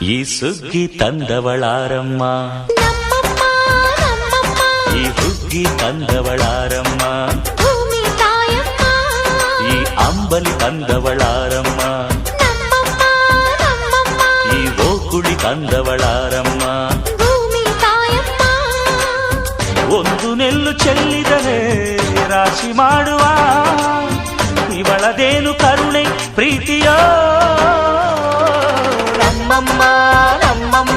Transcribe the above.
ಈ ಸುಗ್ಗಿ ತಂದವಳಾರಮ್ಮ, ಈ ಹುಗ್ಗಿ ತಂದವಳಾರಮ್ಮ, ಈ ಅಂಬಲಿ ತಂದವಳಾರಮ್ಮ, ಈ ಓಕುಳಿ ತಂದವಳಾರಮ್ಮ. ಒಂದು ನೆಲ್ಲು ಚೆಲ್ಲಿದರೆ ರಾಶಿ ಮಾಡುವ ಇವಳದೇನು ಕರುಣೆ ಪ್ರೀತಿಯೋ ನಮ್ಮಮ್ಮ ನಮ್ಮಮ್ಮ.